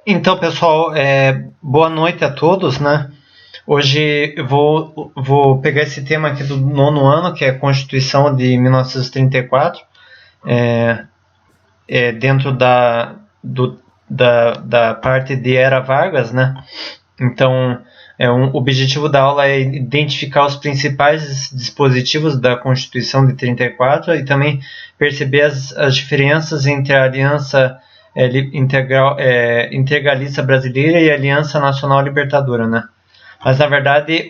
Então, pessoal, boa noite a todos, né? Hoje eu vou pegar esse tema aqui do nono ano, que é a Constituição de 1934, é, dentro da parte de Era Vargas, né? Então, o objetivo da aula é identificar os principais dispositivos da Constituição de 34 e também perceber as diferenças entre a Aliança Integralista Brasileira e a Aliança Nacional Libertadora, né? Mas, na verdade,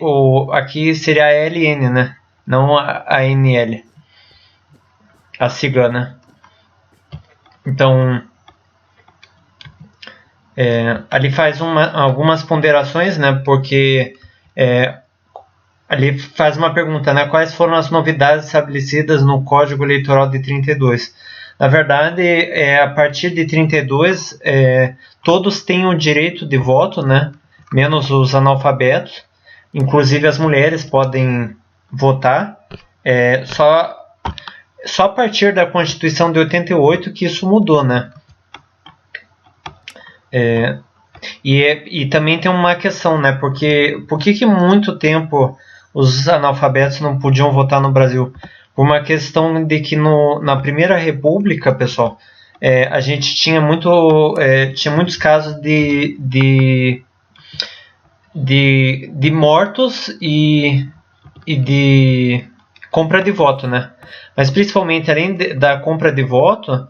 aqui seria a LN, né? Não a NL, a sigla, né? Então, ali faz algumas ponderações, né? Porque ali faz uma pergunta, né? Quais foram as novidades estabelecidas no Código Eleitoral de 32? Na verdade, a partir de 32, todos têm o direito de voto, né? Menos os analfabetos. Inclusive as mulheres podem votar. Só a partir da Constituição de 88 que isso mudou, né? E também tem uma questão, né? Porque por que muito tempo os analfabetos não podiam votar no Brasil? Por uma questão de que na Primeira República, pessoal, a gente tinha muitos casos de mortos e de compra de voto, né? Mas principalmente, além da compra de voto,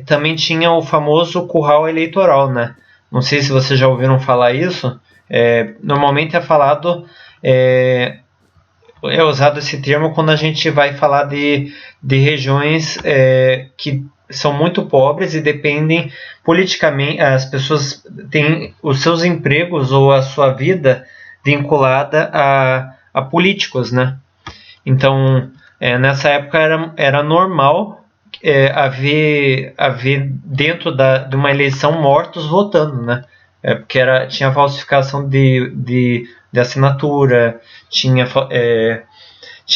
também tinha o famoso curral eleitoral, né? Não sei se vocês já ouviram falar isso. Normalmente é usado esse termo quando a gente vai falar de regiões que são muito pobres e dependem politicamente, as pessoas têm os seus empregos ou a sua vida vinculada a políticos, né? Então, nessa época era normal haver dentro de uma eleição mortos votando, né? Porque tinha falsificação de assinatura, tinha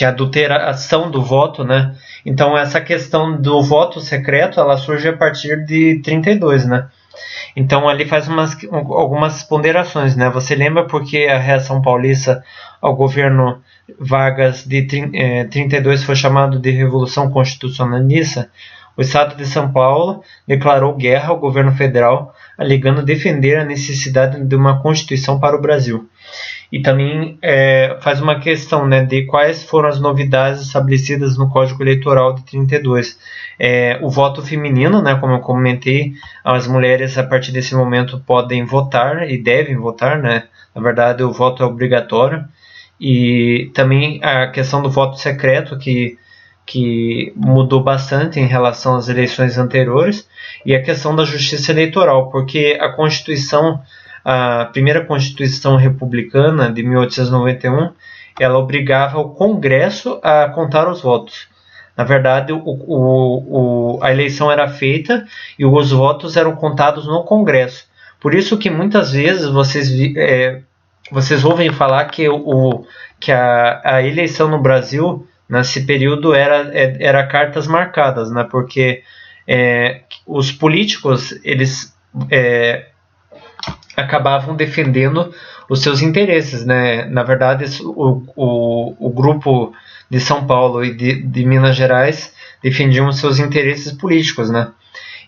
adulteração do voto, né? Então, essa questão do voto secreto, ela surge a partir de 32, né? Então, ali faz algumas ponderações, né? Você lembra porque a reação paulista ao governo Vargas de 32 foi chamado de Revolução Constitucionalista? O Estado de São Paulo declarou guerra ao governo federal, alegando defender a necessidade de uma Constituição para o Brasil. E também faz uma questão, né, de quais foram as novidades estabelecidas no Código Eleitoral de 32. O voto feminino, né, como eu comentei, as mulheres a partir desse momento podem votar e devem votar, né? Na verdade, o voto é obrigatório. E também a questão do voto secreto, que mudou bastante em relação às eleições anteriores, e a questão da justiça eleitoral, porque a primeira Constituição republicana de 1891, ela obrigava o Congresso a contar os votos. Na verdade, a eleição era feita e os votos eram contados no Congresso. Por isso que muitas vezes vocês ouvem falar que a eleição no Brasil, nesse período, era cartas marcadas, né? Porque os políticos, eles acabavam defendendo os seus interesses, né? Na verdade, o grupo de São Paulo e de Minas Gerais defendiam os seus interesses políticos, né?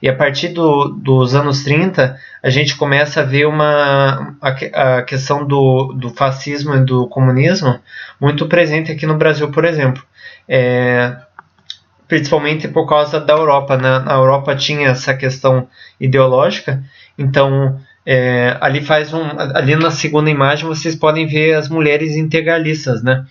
E a partir dos anos 30, a gente começa a ver a questão do fascismo e do comunismo muito presente aqui no Brasil, por exemplo. Principalmente por causa da Europa, né? Na Europa tinha essa questão ideológica, então ali na segunda imagem vocês podem ver as mulheres integralistas, né?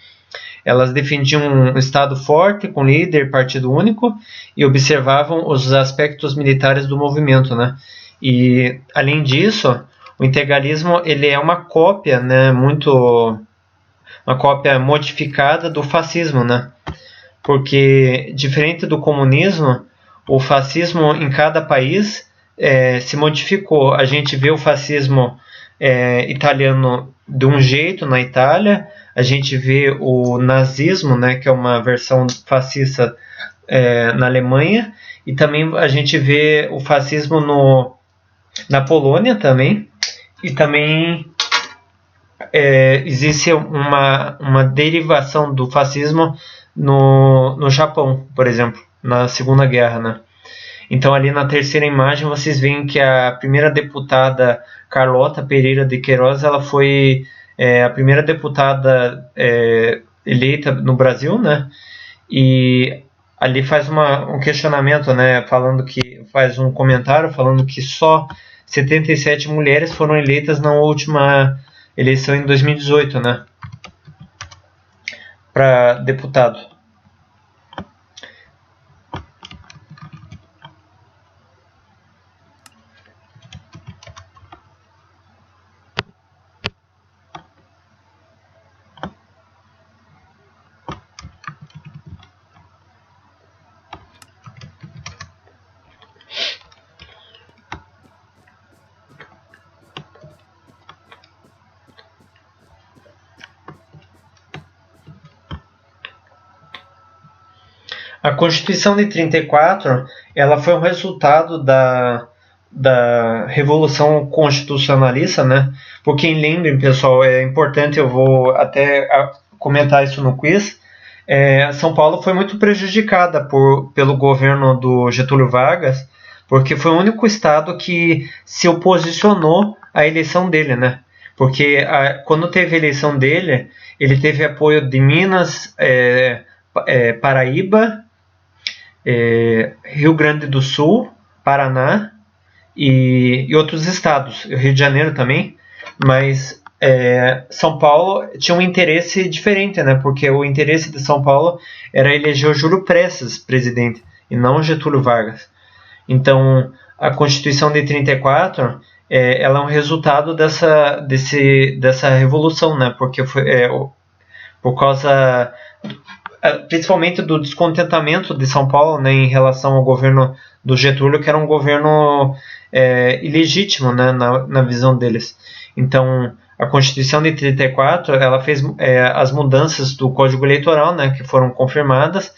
Elas defendiam um Estado forte, com líder, partido único, e observavam os aspectos militares do movimento, né? E, além disso, o integralismo ele é uma cópia, né, uma cópia modificada do fascismo, né? Porque, diferente do comunismo, o fascismo em cada país se modificou. A gente vê o fascismo italiano de um jeito na Itália, a gente vê o nazismo, né, que é uma versão fascista na Alemanha, e também a gente vê o fascismo na Polônia também, e também existe uma derivação do fascismo no Japão, por exemplo, na Segunda Guerra, né? Então ali na terceira imagem vocês veem que a primeira deputada Carlota Pereira de Queiroz, ela foi a primeira deputada eleita no Brasil, né? E ali faz um questionamento, né? Faz um comentário falando que só 77 mulheres foram eleitas na última eleição em 2018, né? Para deputado. A Constituição de 34, ela foi um resultado da Revolução Constitucionalista, né? Por quem lembrem, pessoal, é importante, eu vou até comentar isso no quiz. São Paulo foi muito prejudicada pelo governo do Getúlio Vargas, porque foi o único estado que se oposicionou à eleição dele, né? Porque quando teve a eleição dele, ele teve apoio de Minas, Paraíba, Rio Grande do Sul, Paraná e outros estados, Rio de Janeiro também, mas São Paulo tinha um interesse diferente, né? Porque o interesse de São Paulo era eleger o Júlio Prestes presidente e não Getúlio Vargas. Então, a Constituição de 34 ela é um resultado dessa revolução, né? Porque foi por causa principalmente do descontentamento de São Paulo, né, em relação ao governo do Getúlio, que era um governo ilegítimo, né, na visão deles. Então, a Constituição de 34, ela fez as mudanças do Código Eleitoral, né, que foram confirmadas,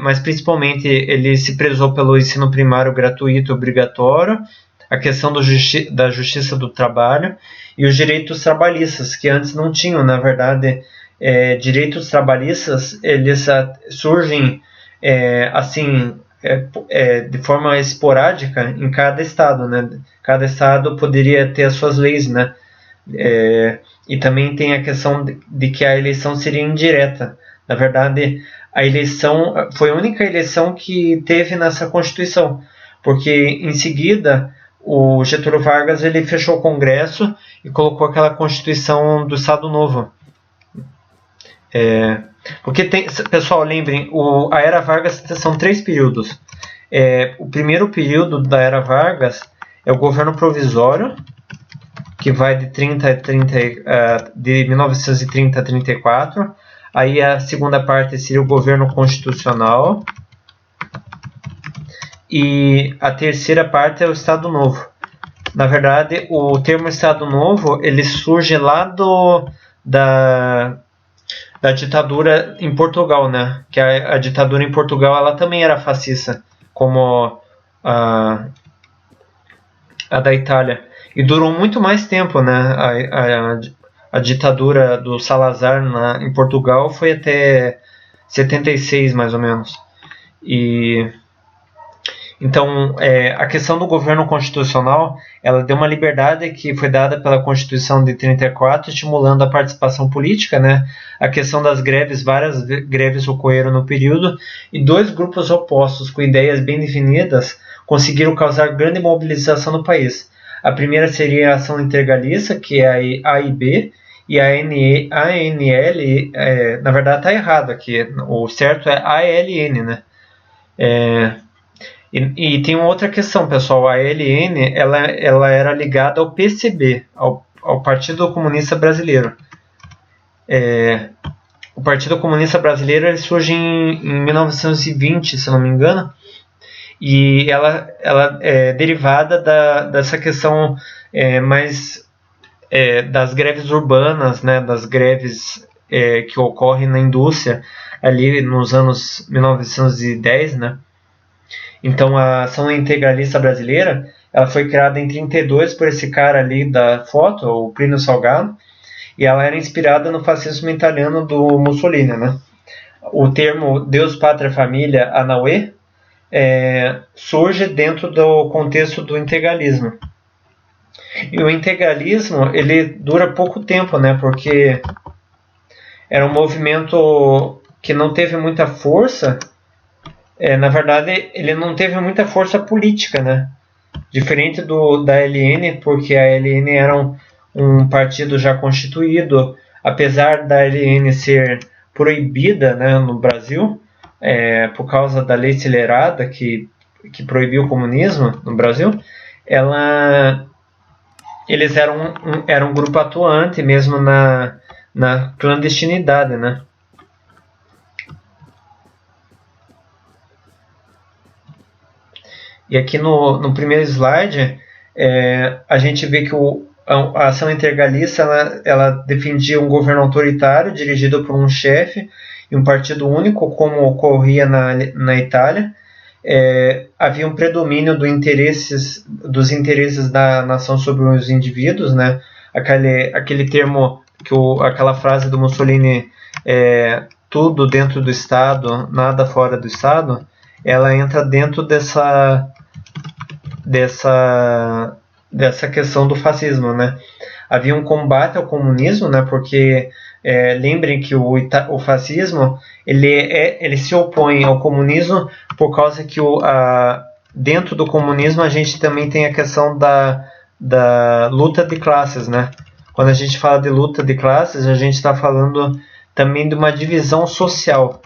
mas principalmente ele se prezou pelo ensino primário gratuito e obrigatório, a questão da justiça do trabalho e os direitos trabalhistas, que antes não tinham, na verdade. Direitos trabalhistas, eles surgem assim de forma esporádica em cada estado, né? Cada estado poderia ter as suas leis, né? E também tem a questão de que a eleição seria indireta. Na verdade, a eleição foi a única eleição que teve nessa Constituição, porque em seguida o Getúlio Vargas ele fechou o Congresso e colocou aquela Constituição do Estado Novo. Porque pessoal, lembrem, a Era Vargas são 3 períodos. O primeiro período da Era Vargas é o governo provisório, que vai de 1930 a 34. Aí a segunda parte seria o governo constitucional. E a terceira parte é o Estado Novo. Na verdade, o termo Estado Novo ele surge lá da ditadura em Portugal, né? Que a ditadura em Portugal ela também era fascista, como a da Itália. E durou muito mais tempo, né? A ditadura do Salazar em Portugal foi até 76, mais ou menos. Então, a questão do governo constitucional, ela deu uma liberdade que foi dada pela Constituição de 34, estimulando a participação política, né? A questão das greves, várias greves ocorreram no período, e 2 grupos opostos, com ideias bem definidas, conseguiram causar grande mobilização no país. A primeira seria a Ação Integralista, que é a AIB, e a ANL, na verdade está errado aqui, o certo é ALN, né? E tem uma outra questão, pessoal. A ALN ela era ligada ao PCB, ao Partido Comunista Brasileiro. O Partido Comunista Brasileiro ele surge em 1920, se não me engano, e ela é derivada dessa questão mais das greves urbanas, né, das greves que ocorrem na indústria ali nos anos 1910, né? Então, a Ação Integralista Brasileira Ela foi criada em 32 por esse cara ali da foto, o Plínio Salgado, e ela era inspirada no fascismo italiano do Mussolini, né? O termo Deus, Pátria, Família, Anauê, surge dentro do contexto do integralismo. E o integralismo, ele dura pouco tempo, né? Porque era um movimento que não teve muita força. Na verdade, ele não teve muita força política, né? Diferente da LN, porque a LN era um partido já constituído, apesar da LN ser proibida, né, no Brasil, por causa da lei acelerada que proibiu o comunismo no Brasil, eles eram um grupo atuante mesmo na clandestinidade, né? E aqui no primeiro slide, a gente vê que a ação integralista ela defendia um governo autoritário dirigido por um chefe e um partido único, como ocorria na Itália. Havia um predomínio dos interesses da nação sobre os indivíduos, né? Aquele termo, aquela frase do Mussolini, tudo dentro do Estado, nada fora do Estado, ela entra dentro dessa questão do fascismo, né? Havia um combate ao comunismo, né? Porque lembrem que o fascismo ele se opõe ao comunismo por causa que dentro do comunismo a gente também tem a questão da luta de classes, né? Quando a gente fala de luta de classes, a gente está falando também de uma divisão social.